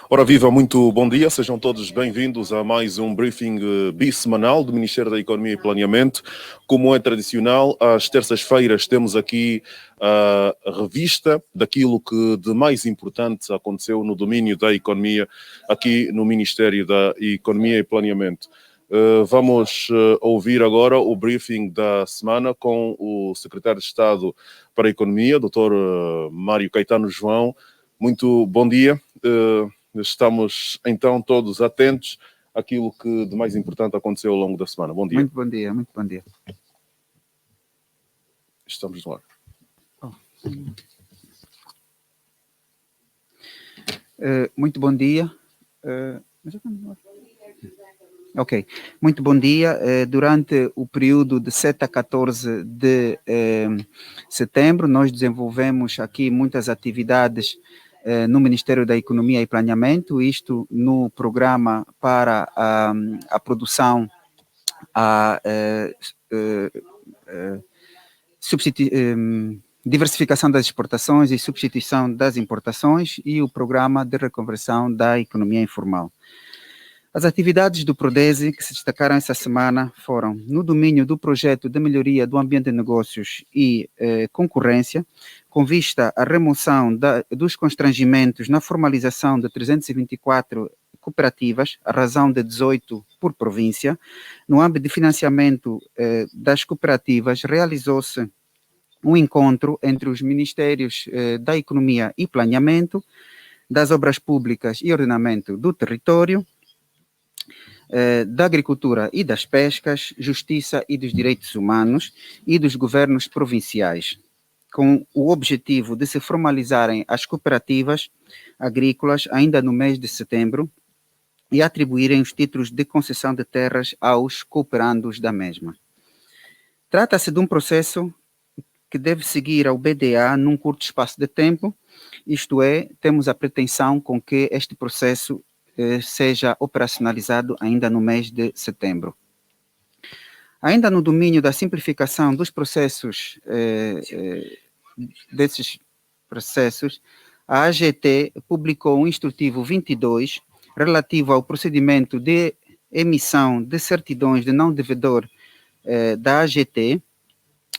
Ora viva, muito bom dia, sejam todos bem-vindos a mais um briefing bissemanal do Ministério da Economia e Planeamento. Como é tradicional, às terças-feiras temos aqui a revista daquilo que de mais importante aconteceu no domínio da economia aqui no Ministério da Economia e Planeamento. Vamos ouvir agora o briefing da semana com o Secretário de Estado para a Economia, Dr. Mário Caetano João. Muito bom dia. Estamos então todos atentos àquilo que de mais importante aconteceu ao longo da semana. Bom dia. Muito bom dia, muito bom dia. Estamos no ar. Muito bom dia. Ok, muito bom dia. Durante o período de 7 a 14 de setembro, nós desenvolvemos aqui muitas atividades no Ministério da Economia e Planeamento, isto no programa para a produção, diversificação das exportações e substituição das importações e o programa de reconversão da economia informal. As atividades do Prodese que se destacaram essa semana foram no domínio do projeto de melhoria do ambiente de negócios e concorrência, com vista à remoção dos constrangimentos na formalização de 324 cooperativas, à razão de 18 por província. No âmbito de financiamento das cooperativas, realizou-se um encontro entre os Ministérios da Economia e Planeamento, das Obras Públicas e Ordenamento do Território, da Agricultura e das Pescas, Justiça e dos Direitos Humanos e dos governos provinciais, com o objetivo de se formalizarem as cooperativas agrícolas ainda no mês de setembro e atribuírem os títulos de concessão de terras aos cooperandos da mesma. Trata-se de um processo que deve seguir ao BDA num curto espaço de tempo, isto é, temos a pretensão com que este processo seja operacionalizado ainda no mês de setembro. Ainda no domínio da simplificação dos processos, desses processos, a AGT publicou um instrutivo 22 relativo ao procedimento de emissão de certidões de não devedor da AGT.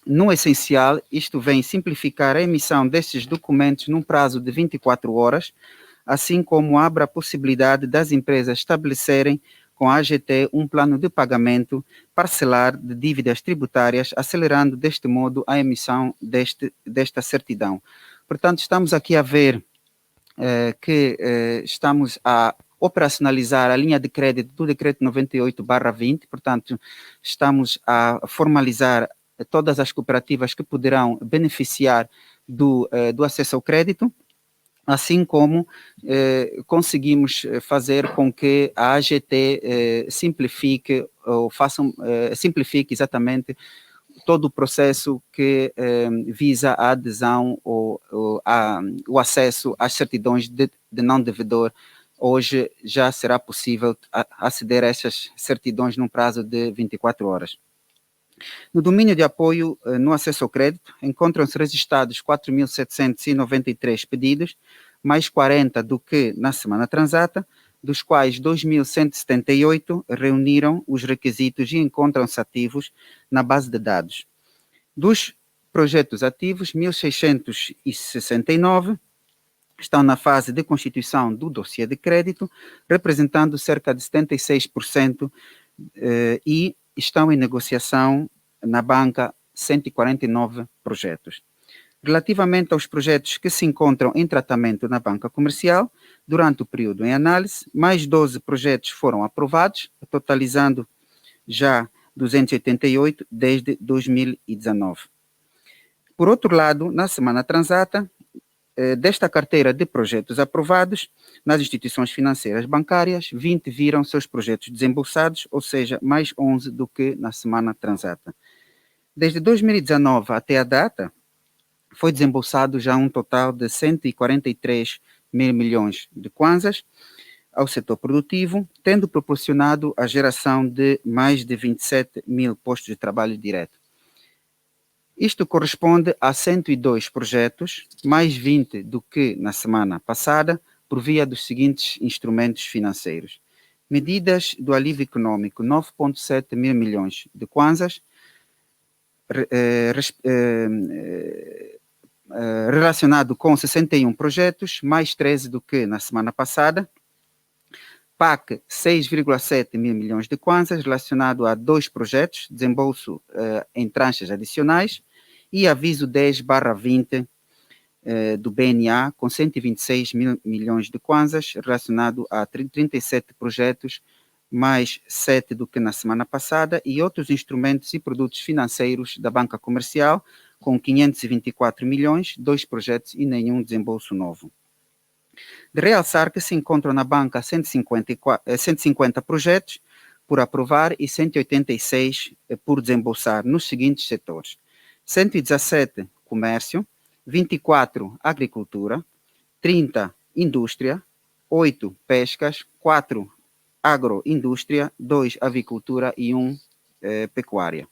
No essencial, isto vem simplificar a emissão destes documentos num prazo de 24 horas, assim como abre a possibilidade das empresas estabelecerem com a AGT um plano de pagamento parcelar de dívidas tributárias, acelerando deste modo a emissão desta certidão. Portanto, estamos aqui a ver que estamos a operacionalizar a linha de crédito do Decreto 98/20, portanto, estamos a formalizar todas as cooperativas que poderão beneficiar do acesso ao crédito, assim como conseguimos fazer com que a AGT simplifique simplifique exatamente todo o processo que visa a adesão ou o acesso às certidões de não devedor. Hoje já será possível aceder a essas certidões num prazo de 24 horas. No domínio de apoio no acesso ao crédito, encontram-se registrados 4.793 pedidos, mais 40 do que na semana transata, dos quais 2.178 reuniram os requisitos e encontram-se ativos na base de dados. Dos projetos ativos, 1.669 estão na fase de constituição do dossiê de crédito, representando cerca de 76% e estão em negociação na banca 149 projetos. Relativamente aos projetos que se encontram em tratamento na banca comercial, durante o período em análise, mais 12 projetos foram aprovados, totalizando já 288 desde 2019. Por outro lado, na semana transata, desta carteira de projetos aprovados nas instituições financeiras bancárias, 20 viram seus projetos desembolsados, ou seja, mais 11 do que na semana transata. Desde 2019 até a data, foi desembolsado já um total de 143 mil milhões de kwanzas ao setor produtivo, tendo proporcionado a geração de mais de 27 mil postos de trabalho direto. Isto corresponde a 102 projetos, mais 20 do que na semana passada, por via dos seguintes instrumentos financeiros. Medidas do alívio econômico, 9,7 mil milhões de kwanzas, relacionado com 61 projetos, mais 13 do que na semana passada. PAC, 6,7 mil milhões de kwanzas, relacionado a 2 projetos, desembolso em tranches adicionais, e aviso 10/20 do BNA, com 126 mil milhões de kwanzas, relacionado a 37 projetos, mais 7 do que na semana passada, e outros instrumentos e produtos financeiros da banca comercial, com 524 milhões, 2 projetos e nenhum desembolso novo. De realçar que se encontram na banca 150 projetos por aprovar e 186 por desembolsar nos seguintes setores: 117 comércio, 24 agricultura, 30 indústria, 8 pescas, 4 agroindústria, 2 avicultura e 1 pecuária.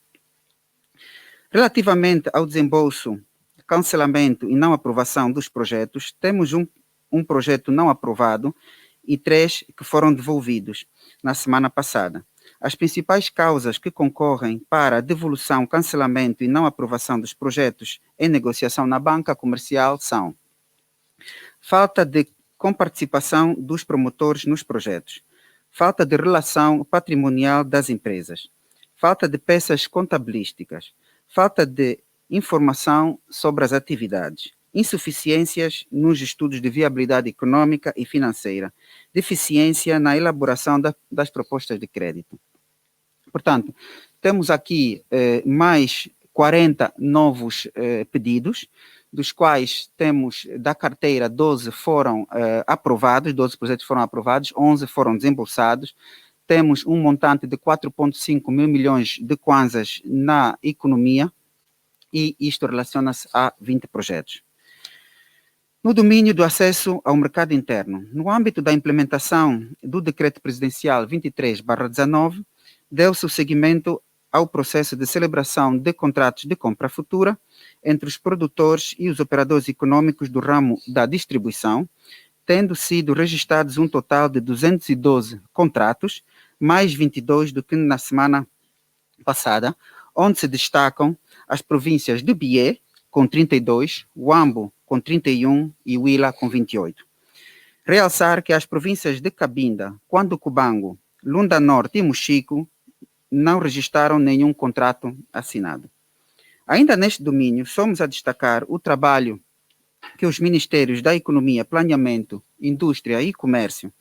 Relativamente ao desembolso, cancelamento e não aprovação dos projetos, temos um projeto não aprovado e 3 que foram devolvidos na semana passada. As principais causas que concorrem para a devolução, cancelamento e não aprovação dos projetos em negociação na banca comercial são: falta de comparticipação dos promotores nos projetos, falta de relação patrimonial das empresas, falta de peças contabilísticas, falta de informação sobre as atividades, insuficiências nos estudos de viabilidade econômica e financeira, deficiência na elaboração das propostas de crédito. Portanto, temos aqui mais 40 novos pedidos, dos quais temos da carteira 12 foram aprovados, 12 projetos foram aprovados, 11 foram desembolsados. Temos um montante de 4,5 mil milhões de kwanzas na economia e isto relaciona-se a 20 projetos. No domínio do acesso ao mercado interno, no âmbito da implementação do Decreto Presidencial 23/19, deu-se o seguimento ao processo de celebração de contratos de compra futura entre os produtores e os operadores econômicos do ramo da distribuição, tendo sido registrados um total de 212 contratos, mais 22 do que na semana passada, onde se destacam as províncias de Bié, com 32, Huambo, com 31 e Huila, com 28. Realçar que as províncias de Cabinda, Cuando-Cubango, Lunda Norte e Mochico não registraram nenhum contrato assinado. Ainda neste domínio, somos a destacar o trabalho que os Ministérios da Economia, Planeamento, Indústria e Comércio,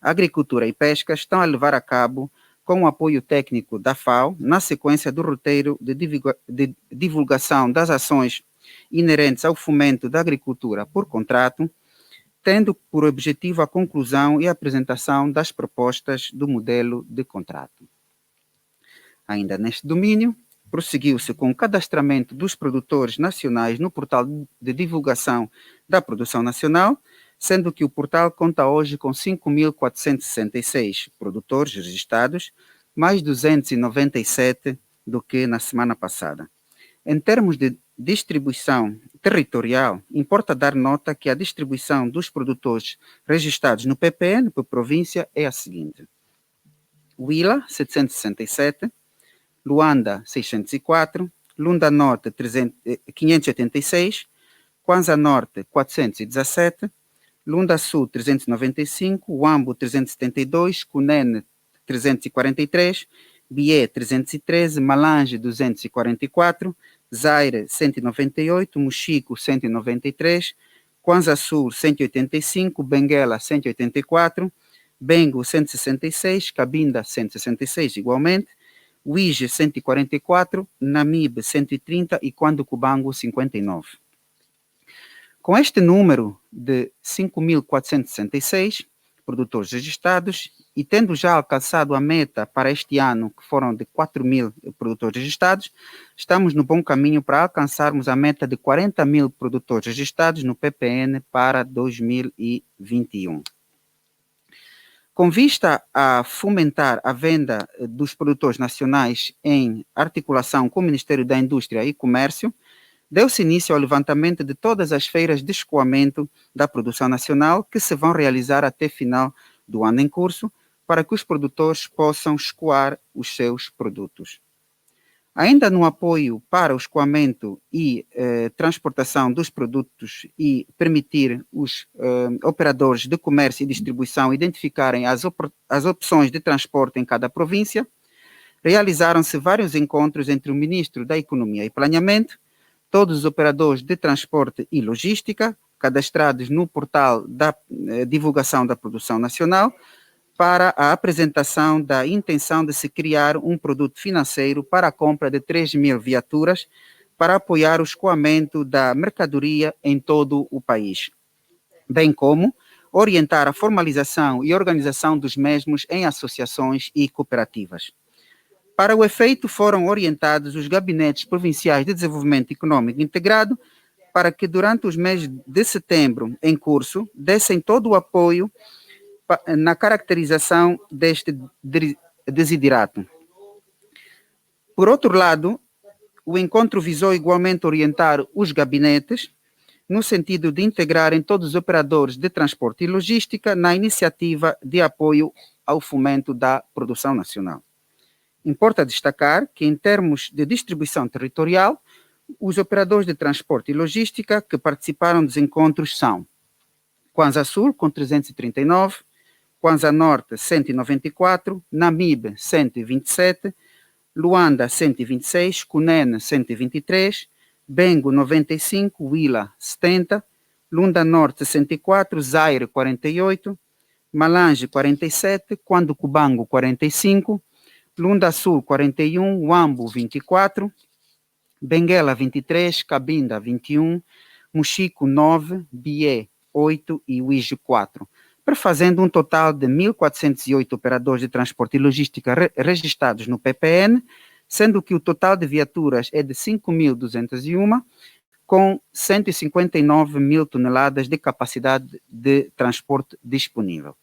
Agricultura e Pesca estão a levar a cabo com o apoio técnico da FAO, na sequência do roteiro de divulgação das ações inerentes ao fomento da agricultura por contrato, tendo por objetivo a conclusão e a apresentação das propostas do modelo de contrato. Ainda neste domínio, prosseguiu-se com o cadastramento dos produtores nacionais no portal de divulgação da produção nacional, sendo que o portal conta hoje com 5.466 produtores registrados, mais 297 do que na semana passada. Em termos de distribuição territorial, importa dar nota que a distribuição dos produtores registrados no PPN por província é a seguinte: Huila, 767, Luanda, 604, Lunda Norte, 586, Kwanza Norte, 417, Lunda Sul, 395, Huambo, 372, Cunene, 343, Bié, 313, Malange, 244, Zaire, 198, Mochico, 193, Kwanza Sul, 185, Benguela, 184, Bengo, 166, Cabinda, 166 igualmente, Uige, 144, Namibe, 130 e Cuando-Cubango, 59. Com este número de 5.466 produtores registrados e tendo já alcançado a meta para este ano, que foram de 4.000 produtores registrados, estamos no bom caminho para alcançarmos a meta de 40.000 produtores registrados no PPN para 2021. Com vista a fomentar a venda dos produtores nacionais em articulação com o Ministério da Indústria e Comércio, deu-se início ao levantamento de todas as feiras de escoamento da produção nacional que se vão realizar até final do ano em curso, para que os produtores possam escoar os seus produtos. Ainda no apoio para o escoamento e transportação dos produtos e permitir os operadores de comércio e distribuição identificarem as opções de transporte em cada província, realizaram-se vários encontros entre o Ministro da Economia e Planeamento, todos os operadores de transporte e logística, cadastrados no portal da divulgação da produção nacional, para a apresentação da intenção de se criar um produto financeiro para a compra de 3.000 viaturas para apoiar o escoamento da mercadoria em todo o país, bem como orientar a formalização e organização dos mesmos em associações e cooperativas. Para o efeito, foram orientados os gabinetes provinciais de desenvolvimento econômico integrado para que durante os meses de setembro em curso dessem todo o apoio na caracterização deste desiderato. Por outro lado, o encontro visou igualmente orientar os gabinetes no sentido de integrarem todos os operadores de transporte e logística na iniciativa de apoio ao fomento da produção nacional. Importa destacar que, em termos de distribuição territorial, os operadores de transporte e logística que participaram dos encontros são Kwanza Sul, com 339, Kwanza Norte, 194, Namibe, 127, Luanda, 126, Cunene, 123, Bengo, 95, Huila, 70, Lunda Norte, 64, Zaire, 48, Malange, 47, Cubango, 45, Lunda Sul, 41, Huambo, 24, Benguela, 23, Cabinda, 21, Muxico, 9, Bié, 8 e Uíge, 4. Prefazendo um total de 1.408 operadores de transporte e logística registrados no PPN, sendo que o total de viaturas é de 5.201, com 159 mil toneladas de capacidade de transporte disponível.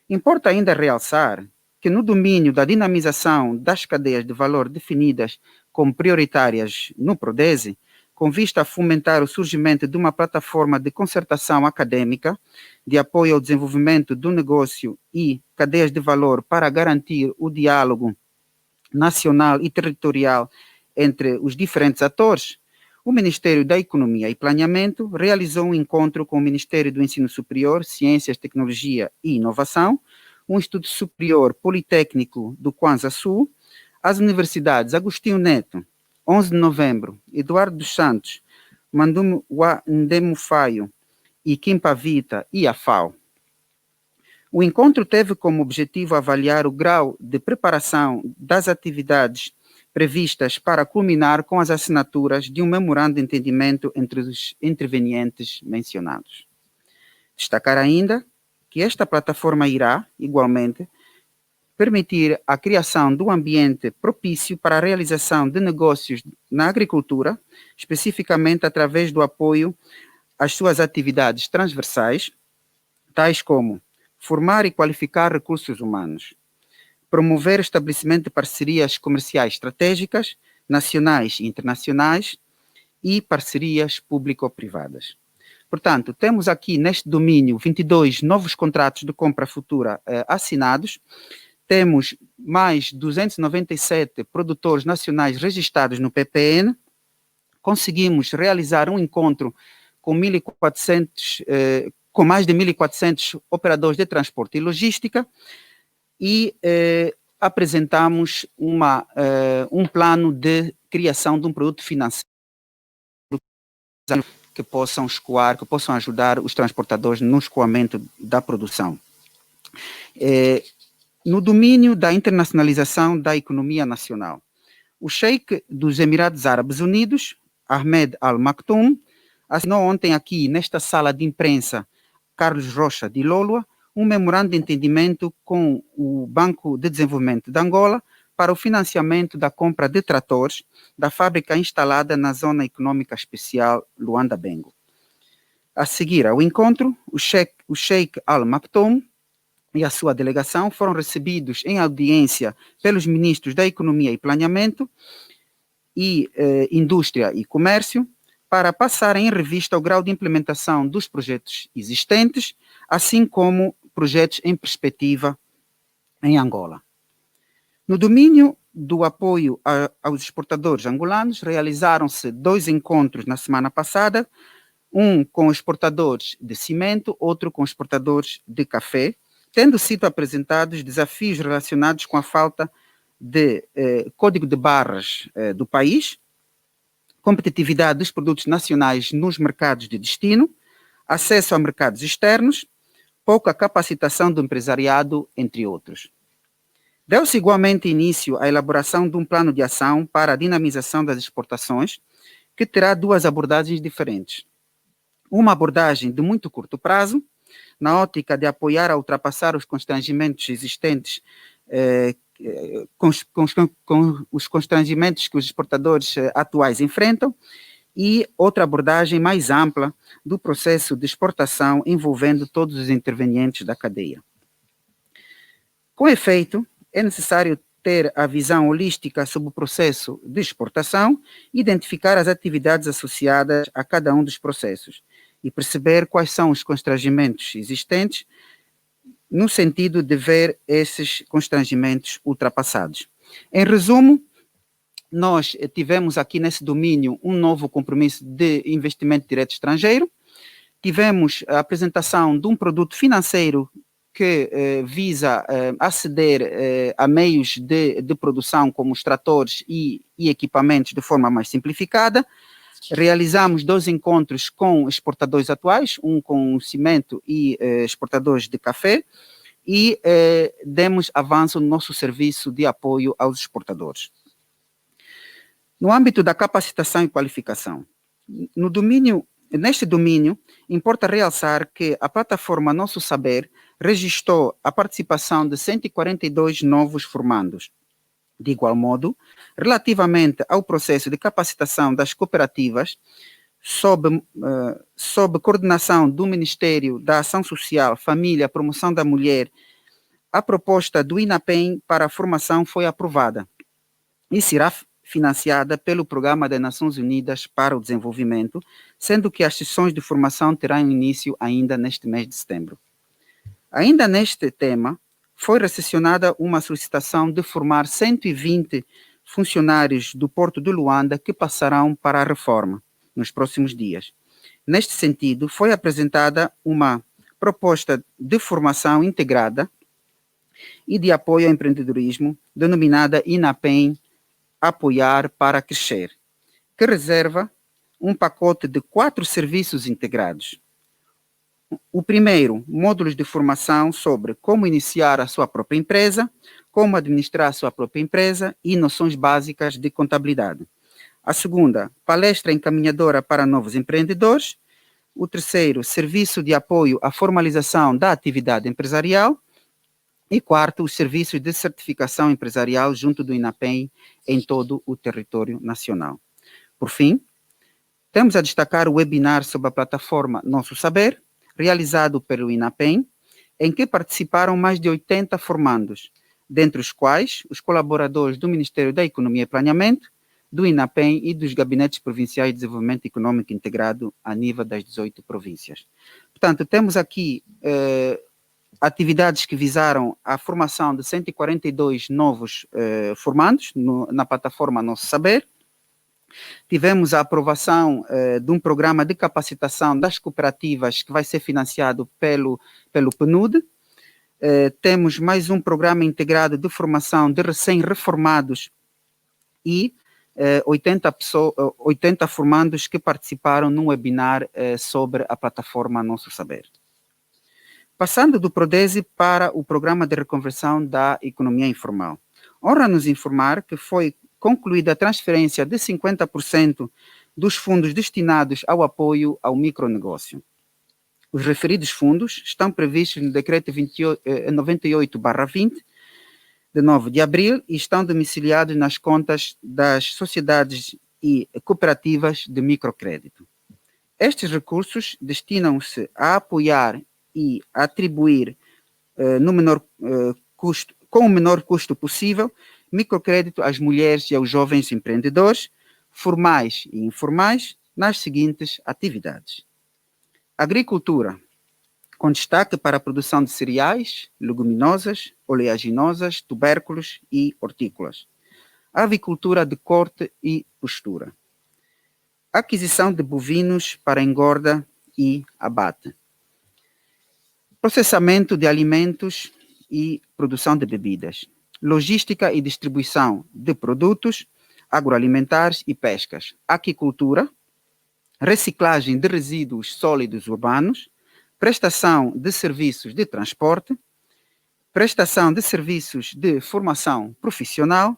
Importa ainda realçar que no domínio da dinamização das cadeias de valor definidas como prioritárias no PRODESE, com vista a fomentar o surgimento de uma plataforma de concertação acadêmica, de apoio ao desenvolvimento do negócio e cadeias de valor para garantir o diálogo nacional e territorial entre os diferentes atores, o Ministério da Economia e Planeamento realizou um encontro com o Ministério do Ensino Superior, Ciências, Tecnologia e Inovação, o Instituto Superior Politécnico do Kwanza Sul, as universidades Agostinho Neto, 11 de novembro, Eduardo dos Santos, Mandume Ndemu Fayo e Kimpavita e a FAO. O encontro teve como objetivo avaliar o grau de preparação das atividades previstas para culminar com as assinaturas de um memorando de entendimento entre os intervenientes mencionados. Destacar ainda que esta plataforma irá, igualmente, permitir a criação de um ambiente propício para a realização de negócios na agricultura, especificamente através do apoio às suas atividades transversais, tais como formar e qualificar recursos humanos, promover o estabelecimento de parcerias comerciais estratégicas, nacionais e internacionais, e parcerias público-privadas. Portanto, temos aqui neste domínio 22 novos contratos de compra futura assinados, temos mais 297 produtores nacionais registrados no PPN, conseguimos realizar um encontro com 1.400, com mais de 1.400 operadores de transporte e logística e apresentamos um plano de criação de um produto financeiro que possam escoar, que possam ajudar os transportadores no escoamento da produção. No domínio da internacionalização da economia nacional, o Sheikh dos Emirados Árabes Unidos, Ahmed Al Maktoum, assinou ontem aqui nesta sala de imprensa Carlos Rocha de Lolua um memorando de entendimento com o Banco de Desenvolvimento de Angola para o financiamento da compra de tratores da fábrica instalada na Zona Econômica Especial Luanda-Bengo. A seguir ao encontro, o Sheikh Al Maktoum e a sua delegação foram recebidos em audiência pelos ministros da Economia e Planeamento e Indústria e Comércio, para passar em revista o grau de implementação dos projetos existentes, assim como projetos em perspectiva em Angola. No domínio do apoio aos exportadores angolanos, realizaram-se 2 encontros na semana passada, um com exportadores de cimento, outro com exportadores de café, tendo sido apresentados desafios relacionados com a falta de código de barras do país, competitividade dos produtos nacionais nos mercados de destino, acesso a mercados externos, pouca capacitação do empresariado, entre outros. Deu-se igualmente início à elaboração de um plano de ação para a dinamização das exportações, que terá 2 abordagens diferentes. Uma abordagem de muito curto prazo, na ótica de apoiar a ultrapassar os constrangimentos existentes, com os constrangimentos que os exportadores atuais enfrentam, e outra abordagem mais ampla do processo de exportação envolvendo todos os intervenientes da cadeia. Com efeito, é necessário ter a visão holística sobre o processo de exportação, identificar as atividades associadas a cada um dos processos e perceber quais são os constrangimentos existentes, no sentido de ver esses constrangimentos ultrapassados. Em resumo, nós tivemos aqui nesse domínio um novo compromisso de investimento direto estrangeiro, tivemos a apresentação de um produto financeiro que visa aceder a meios de produção como os tratores e equipamentos de forma mais simplificada. Realizamos 2 encontros com exportadores atuais, um com cimento e exportadores de café, e demos avanço no nosso serviço de apoio aos exportadores. No âmbito da capacitação e qualificação, neste domínio, importa realçar que a plataforma Nosso Saber registrou a participação de 142 novos formandos. De igual modo, relativamente ao processo de capacitação das cooperativas, sob coordenação do Ministério da Ação Social, Família e Promoção da Mulher, a proposta do INAPEM para a formação foi aprovada e será financiada pelo Programa das Nações Unidas para o Desenvolvimento, sendo que as sessões de formação terão início ainda neste mês de setembro. Ainda neste tema, foi recepcionada uma solicitação de formar 120 funcionários do Porto de Luanda que passarão para a reforma nos próximos dias. Neste sentido, foi apresentada uma proposta de formação integrada e de apoio ao empreendedorismo, denominada INAPEM Apoiar para Crescer, que reserva um pacote de 4 serviços integrados. O primeiro, módulos de formação sobre como iniciar a sua própria empresa, como administrar a sua própria empresa e noções básicas de contabilidade. A segunda, palestra encaminhadora para novos empreendedores. O terceiro, serviço de apoio à formalização da atividade empresarial. E quarto, os serviços de certificação empresarial junto do INAPEM em todo o território nacional. Por fim, temos a destacar o webinar sobre a plataforma Nosso Saber, realizado pelo INAPEM, em que participaram mais de 80 formandos, dentre os quais os colaboradores do Ministério da Economia e Planeamento, do INAPEM e dos Gabinetes Provinciais de Desenvolvimento Econômico Integrado a nível das 18 províncias. Portanto, temos aqui atividades que visaram a formação de 142 novos formandos na plataforma Nosso Saber. Tivemos a aprovação de um programa de capacitação das cooperativas que vai ser financiado pelo PNUD. Temos mais um programa integrado de formação de recém-reformados e 80 formandos que participaram num webinar sobre a plataforma Nosso Saber. Passando do Prodese para o Programa de Reconversão da Economia Informal. Honra-nos informar que foi concluída a transferência de 50% dos fundos destinados ao apoio ao micronegócio. Os referidos fundos estão previstos no Decreto 98/20, de 9 de abril, e estão domiciliados nas contas das sociedades e cooperativas de microcrédito. Estes recursos destinam-se a apoiar e atribuir com o menor custo possível microcrédito às mulheres e aos jovens empreendedores, formais e informais, nas seguintes atividades: agricultura, com destaque para a produção de cereais, leguminosas, oleaginosas, tubérculos e hortícolas. Avicultura de corte e postura. Aquisição de bovinos para engorda e abate. Processamento de alimentos e produção de bebidas. Logística e distribuição de produtos agroalimentares e pescas. Aquicultura. Reciclagem de resíduos sólidos urbanos. Prestação de serviços de transporte. Prestação de serviços de formação profissional.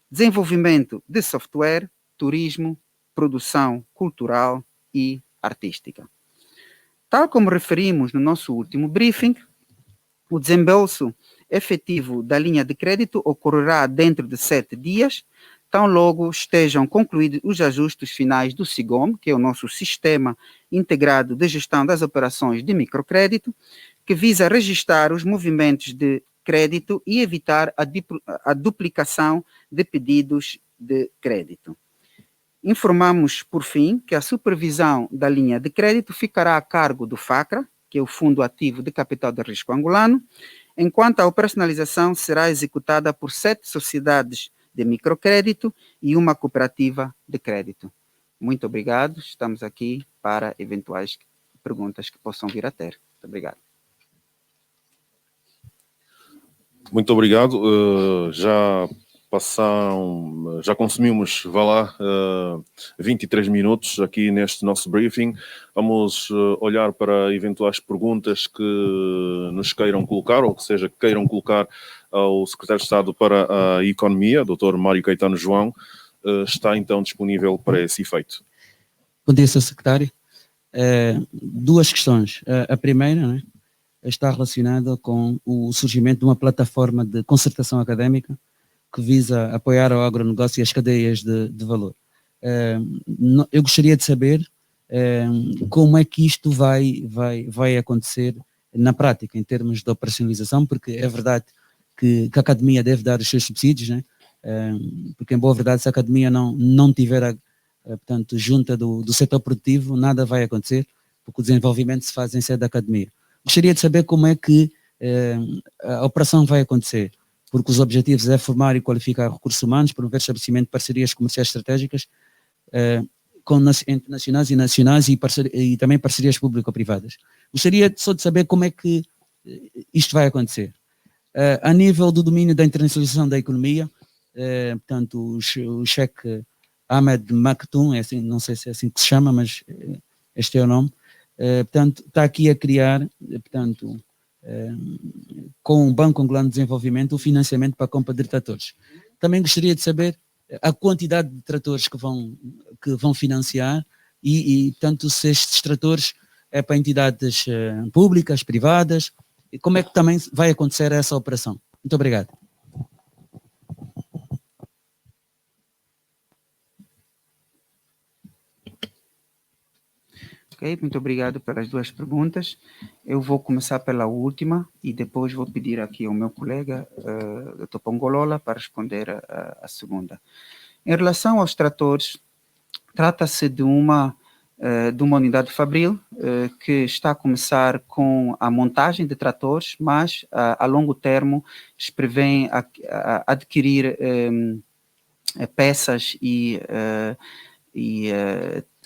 Desenvolvimento de software, turismo, produção cultural e artística. Tal como referimos no nosso último briefing, o desembolso efetivo da linha de crédito ocorrerá dentro de 7 dias, tão logo estejam concluídos os ajustes finais do SIGOM, que é o nosso Sistema Integrado de Gestão das Operações de Microcrédito, que visa registrar os movimentos de crédito e evitar a duplicação de pedidos de crédito. Informamos, por fim, que a supervisão da linha de crédito ficará a cargo do FACRA, que é o Fundo Ativo de Capital de Risco Angolano, enquanto a operacionalização será executada por 7 sociedades de microcrédito e uma cooperativa de crédito. Muito obrigado, estamos aqui para eventuais perguntas que possam vir a ter. Muito obrigado. Muito obrigado. Já consumimos, 23 minutos aqui neste nosso briefing. Vamos olhar para eventuais perguntas que nos queiram colocar, ou que seja, que queiram colocar ao Secretário de Estado para a Economia, Dr. Mário Caetano João. Está então disponível para esse efeito. Bom dia, Sr. Secretário. Duas questões. A primeira, né, está relacionada com o surgimento de uma plataforma de concertação académica que visa apoiar o agronegócio e as cadeias de valor. Eu gostaria de saber como é que isto vai acontecer na prática, em termos de operacionalização, porque é verdade que a academia deve dar os seus subsídios, né? Porque, em boa verdade, se a academia não tiver, portanto, junta do setor produtivo, nada vai acontecer, porque o desenvolvimento se faz em sede da academia. Gostaria de saber como é que a operação vai acontecer, porque os objetivos é formar e qualificar recursos humanos, promover estabelecimento de parcerias comerciais estratégicas entre nacionais e nacionais e também parcerias público-privadas. Gostaria só de saber como é que isto vai acontecer. A nível do domínio da internacionalização da economia, portanto, o Sheikh Ahmed Maktoum, assim, não sei se é assim que se chama, mas este é o nome, portanto, está aqui a criar, portanto, com o Banco Angolano de Desenvolvimento, o financiamento para a compra de tratores. Também gostaria de saber a quantidade de tratores que vão financiar e portanto, se estes tratores é para entidades públicas, privadas, e como é que também vai acontecer essa operação. Muito obrigado. Ok, muito obrigado pelas duas perguntas. Eu vou começar pela última e depois vou pedir aqui ao meu colega, Dr. Pongolola, para responder a segunda. Em relação aos tratores, trata-se de uma unidade fabril que está a começar com a montagem de tratores, mas a longo termo se prevê adquirir peças e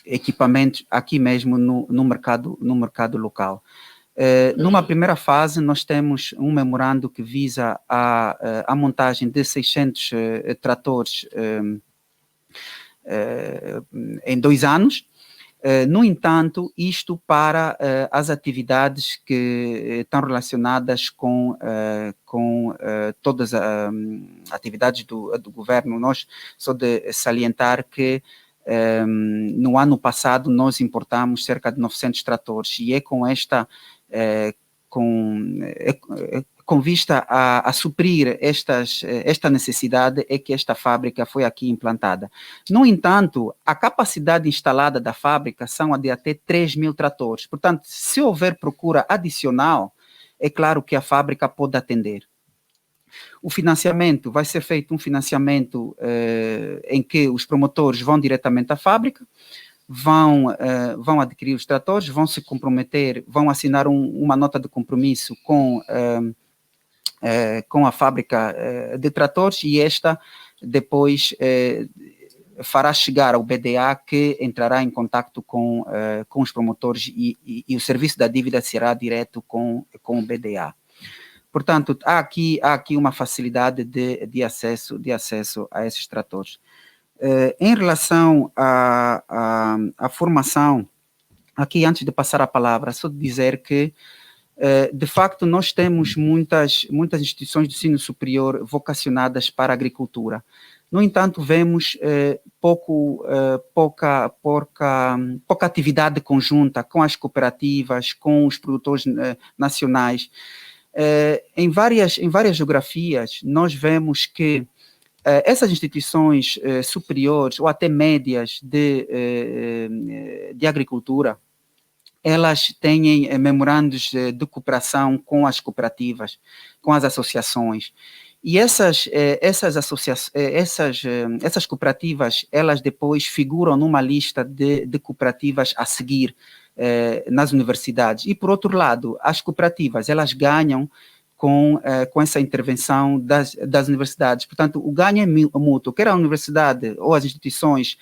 equipamentos aqui mesmo no mercado local. Numa primeira fase, nós temos um memorando que visa a montagem de 600 tratores em 2 anos. No entanto, isto para as atividades que estão relacionadas com todas as atividades do governo. Nós só de salientar que no ano passado nós importamos cerca de 900 tratores e é com esta com vista a suprir esta necessidade é que esta fábrica foi aqui implantada. No entanto, a capacidade instalada da fábrica são de até 3.000 tratores. Portanto, se houver procura adicional, é claro que a fábrica pode atender. O financiamento vai ser feito um financiamento em que os promotores vão diretamente à fábrica. vão adquirir os tratores, vão se comprometer, vão assinar uma nota de compromisso com a fábrica de tratores, e esta depois fará chegar ao BDA, que entrará em contato com os promotores, e o serviço da dívida será direto com o BDA. Portanto, há aqui uma facilidade de acesso a esses tratores. Em relação à formação, aqui, antes de passar a palavra, só dizer que, de facto, nós temos muitas instituições de ensino superior vocacionadas para a agricultura. No entanto, vemos pouca atividade conjunta com as cooperativas, com os produtores nacionais. Em várias geografias, nós vemos que essas instituições superiores ou até médias de agricultura, elas têm memorandos de cooperação com as cooperativas, com as associações. E essas cooperativas, elas depois figuram numa lista de cooperativas a seguir nas universidades. E, por outro lado, as cooperativas, elas ganham com essa intervenção das universidades. Portanto, o ganho é mútuo, quer a universidade ou as instituições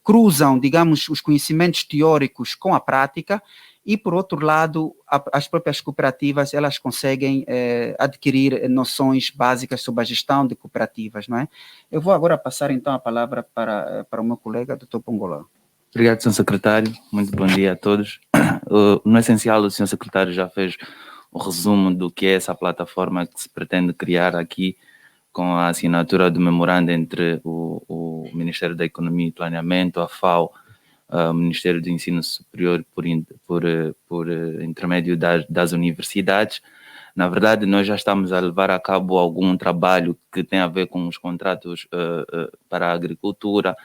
cruzam, digamos, os conhecimentos teóricos com a prática, e, por outro lado, as próprias cooperativas, elas conseguem adquirir noções básicas sobre a gestão de cooperativas, não é? Eu vou agora passar, então, a palavra para o meu colega, Dr. Pongoló. Obrigado, Sr. Secretário. Muito bom dia a todos. No essencial, o Sr. Secretário já fez o resumo do que é essa plataforma que se pretende criar aqui, com a assinatura do memorando entre o Ministério da Economia e Planeamento, a FAO, o Ministério do Ensino Superior, por intermédio das universidades. Na verdade, nós já estamos a levar a cabo algum trabalho que tem a ver com os contratos para a agricultura,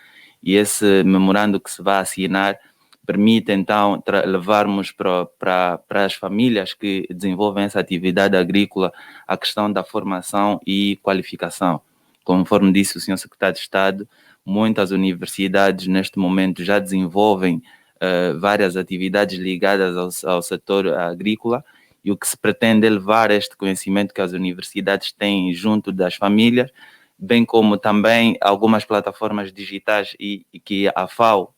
e esse memorando que se vai assinar permite, então, levarmos para as famílias que desenvolvem essa atividade agrícola a questão da formação e qualificação. Conforme disse o Sr. Secretário de Estado, muitas universidades neste momento já desenvolvem várias atividades ligadas ao setor agrícola, e o que se pretende é levar este conhecimento que as universidades têm junto das famílias, bem como também algumas plataformas digitais e que a FAO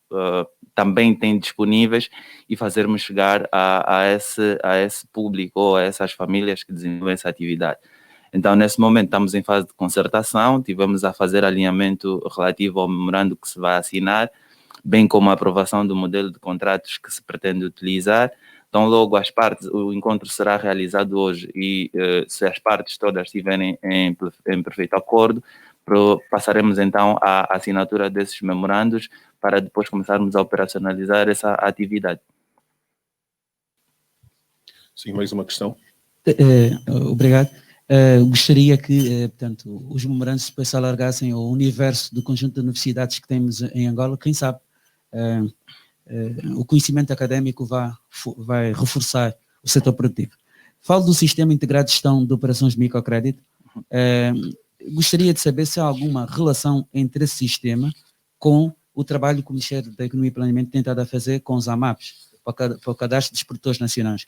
também tem disponíveis, e fazermos chegar a esse público ou a essas famílias que desenvolvem essa atividade. Então, nesse momento, estamos em fase de concertação, tivemos a fazer alinhamento relativo ao memorando que se vai assinar, bem como a aprovação do modelo de contratos que se pretende utilizar. Então, logo o encontro será realizado hoje, e se as partes todas estiverem em perfeito acordo, passaremos então à assinatura desses memorandos, para depois começarmos a operacionalizar essa atividade. Sim, mais uma questão. Obrigado. Gostaria que, portanto, os memorandos depois se alargassem ao universo do conjunto de universidades que temos em Angola. Quem sabe o conhecimento académico vai reforçar o setor produtivo. Falo do Sistema Integrado de Gestão de Operações de Microcrédito. Gostaria de saber se há alguma relação entre esse sistema com o trabalho que o Ministério da Economia e Planeamento tem tentado a fazer com os AMAPs, para o cadastro dos produtores nacionais.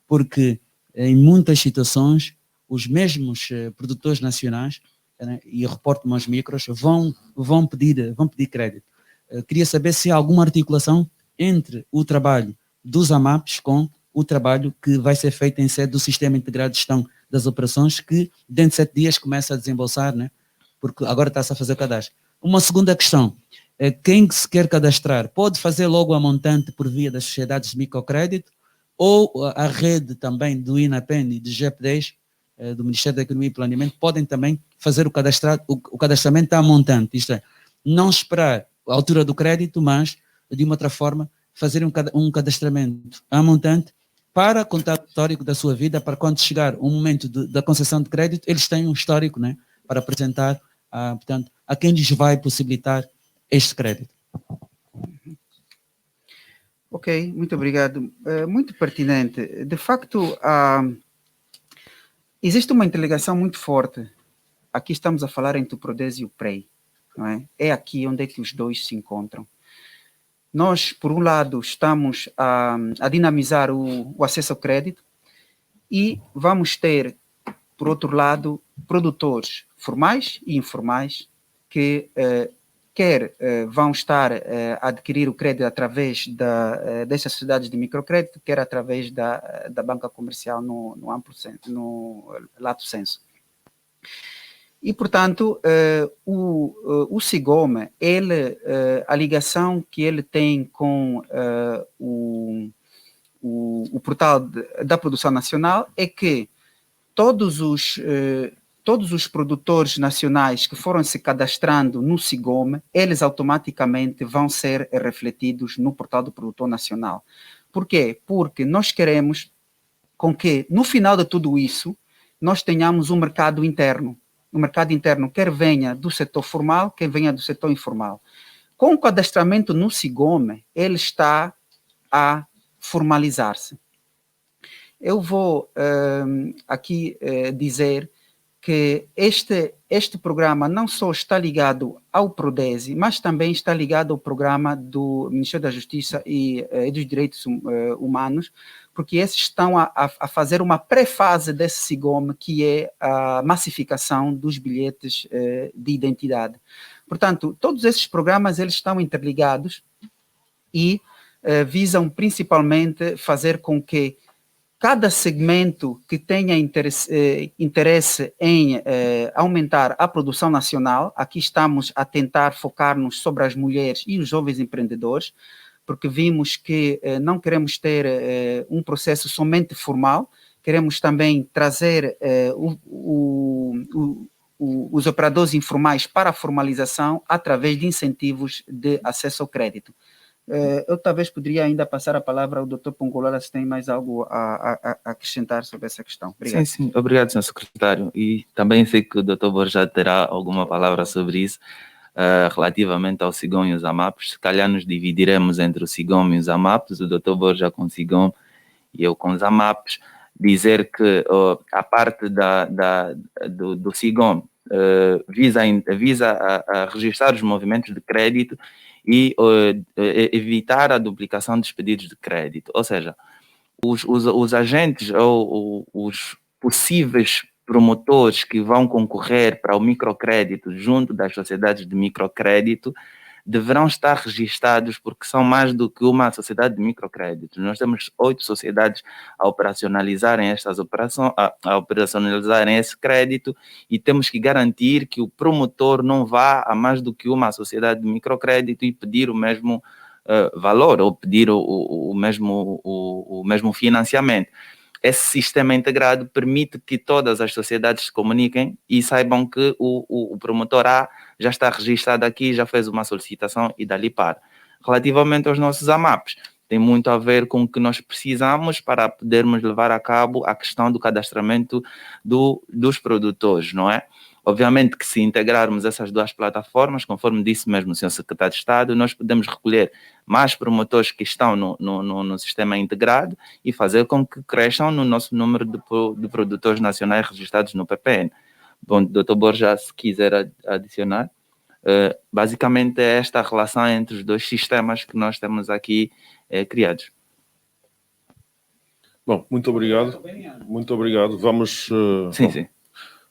Porque em muitas situações os mesmos produtores nacionais, né, e reporto-me aos micros, vão pedir crédito. Queria saber se há alguma articulação entre o trabalho dos AMAPs com o trabalho que vai ser feito em sede do Sistema Integrado de Gestão das Operações, que dentro de 7 dias começa a desembolsar, né, porque agora está-se a fazer o cadastro. Uma segunda questão: quem se quer cadastrar pode fazer logo a montante por via das sociedades de microcrédito, ou a rede também do INAPEN e do GEP10, do Ministério da Economia e Planeamento, podem também fazer o cadastramento à montante, isto é, não esperar a altura do crédito, mas, de uma outra forma, fazer um cadastramento à montante para contar o histórico da sua vida, para quando chegar o momento da concessão de crédito, eles têm um histórico, né, para apresentar portanto, a quem lhes vai possibilitar este crédito. Ok, muito obrigado. Muito pertinente. De facto, existe uma interligação muito forte. Aqui estamos a falar entre o PRODES e o PREI. não é? É aqui onde é que os dois se encontram. Nós, por um lado, estamos a dinamizar o acesso ao crédito e vamos ter, por outro lado, produtores formais e informais que quer vão estar a adquirir o crédito através dessas sociedades de microcrédito, quer através da banca comercial no amplo senso, no lato senso. E, portanto, o SIGOME, a ligação que ele tem com o portal da produção nacional é que todos os produtores nacionais que foram se cadastrando no SIGOME, eles automaticamente vão ser refletidos no portal do produtor nacional. Por quê? Porque nós queremos com que, no final de tudo isso, nós tenhamos um mercado interno. O mercado interno, quer venha do setor formal, quer venha do setor informal. Com o cadastramento no SIGOME, ele está a formalizar-se. Eu vou aqui dizer que este programa não só está ligado ao Prodesi, mas também está ligado ao programa do Ministério da Justiça e dos Direitos Humanos, porque esses estão a fazer uma pré-fase desse SIGOME, que é a massificação dos bilhetes de identidade. Portanto, todos esses programas eles estão interligados e visam principalmente fazer com que cada segmento que tenha interesse em aumentar a produção nacional, aqui estamos a tentar focar-nos sobre as mulheres e os jovens empreendedores, porque vimos que não queremos ter um processo somente formal, queremos também trazer os operadores informais para a formalização através de incentivos de acesso ao crédito. Eu talvez poderia ainda passar a palavra ao Dr. Pongolola, se tem mais algo a acrescentar sobre essa questão. Obrigado. Sim. Obrigado, senhor secretário. E também sei que o Dr. Borja terá alguma palavra sobre isso, relativamente ao SIGOM e os AMAPs. Se calhar nos dividiremos entre o SIGOM e os AMAPs, o Dr. Borja com o SIGOM e eu com os AMAPs. Dizer que a parte do SIGOM visa a registrar os movimentos de crédito e evitar a duplicação dos pedidos de crédito. Ou seja, os agentes ou os possíveis promotores que vão concorrer para o microcrédito junto das sociedades de microcrédito deverão estar registados, porque são mais do que uma sociedade de microcrédito. Nós temos 8 sociedades a operacionalizarem a operacionalizarem esse crédito, e temos que garantir que o promotor não vá a mais do que uma sociedade de microcrédito e pedir o mesmo valor, ou pedir o mesmo financiamento. Esse sistema integrado permite que todas as sociedades se comuniquem e saibam que o promotor A já está registrado aqui, já fez uma solicitação e dali para. Relativamente aos nossos AMAPs, tem muito a ver com o que nós precisamos para podermos levar a cabo a questão do cadastramento dos produtores, não é? Obviamente que se integrarmos essas duas plataformas, conforme disse mesmo o Sr. Secretário de Estado, nós podemos recolher mais promotores que estão no sistema integrado e fazer com que cresçam no nosso número de produtores nacionais registrados no PPN. Bom, Dr. Borja, se quiser adicionar, basicamente é esta relação entre os dois sistemas que nós temos aqui criados. Bom, muito obrigado. Muito obrigado. Vamos... Sim.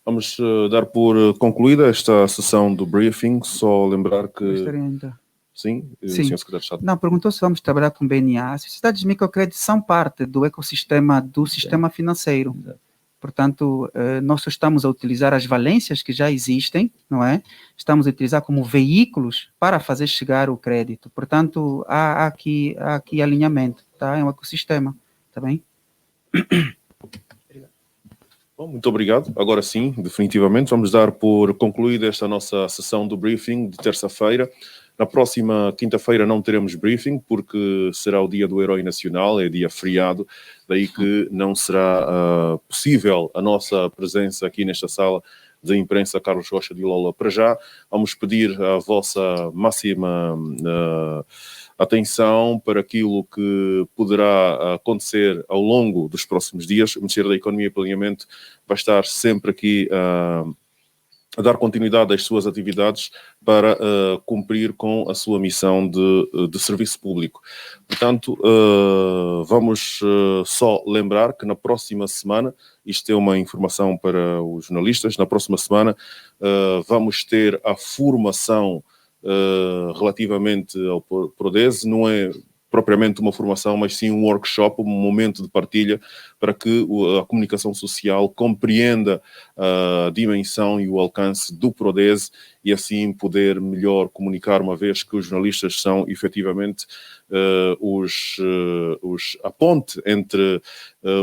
Vamos dar por concluída esta sessão do briefing. Só lembrar que... Gostaria ainda. Sim, Sim. Sr. Secretário de Estado. Não, perguntou se vamos trabalhar com BNA. As sociedades de microcrédito são parte do ecossistema do sistema financeiro. Exato. Portanto, nós só estamos a utilizar as valências que já existem, não é? Estamos a utilizar como veículos para fazer chegar o crédito. Portanto, há aqui alinhamento, tá? É um ecossistema, tá bem? Bom, muito obrigado. Agora sim, definitivamente, vamos dar por concluída esta nossa sessão do briefing de terça-feira. Na próxima quinta-feira não teremos briefing, porque será o dia do Herói Nacional, é dia feriado, daí que não será possível a nossa presença aqui nesta sala de imprensa Carlos Rocha de Lola. Para já, vamos pedir a vossa máxima atenção para aquilo que poderá acontecer ao longo dos próximos dias. O Ministério da Economia e Planeamento vai estar sempre aqui a dar continuidade às suas atividades para cumprir com a sua missão de serviço público. Portanto, vamos só lembrar que na próxima semana, isto é uma informação para os jornalistas, na próxima semana vamos ter a formação relativamente ao Prodese. Não é propriamente uma formação, mas sim um workshop, um momento de partilha para que a comunicação social compreenda a dimensão e o alcance do Prodese e assim poder melhor comunicar, uma vez que os jornalistas são efetivamente a ponte entre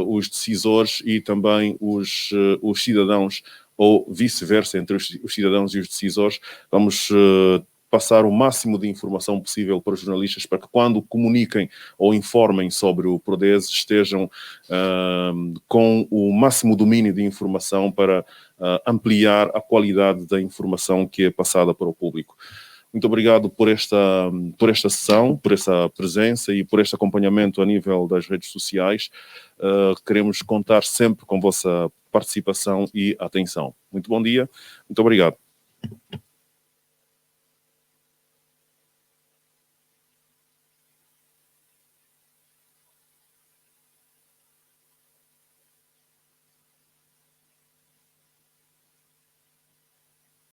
os decisores e também os cidadãos, ou vice-versa, entre os cidadãos e os decisores. Vamos passar o máximo de informação possível para os jornalistas, para que quando comuniquem ou informem sobre o Prodese estejam com o máximo domínio de informação para ampliar a qualidade da informação que é passada para o público. Muito obrigado por esta sessão, por essa presença e por este acompanhamento a nível das redes sociais. Queremos contar sempre com a vossa participação e atenção. Muito bom dia, muito obrigado.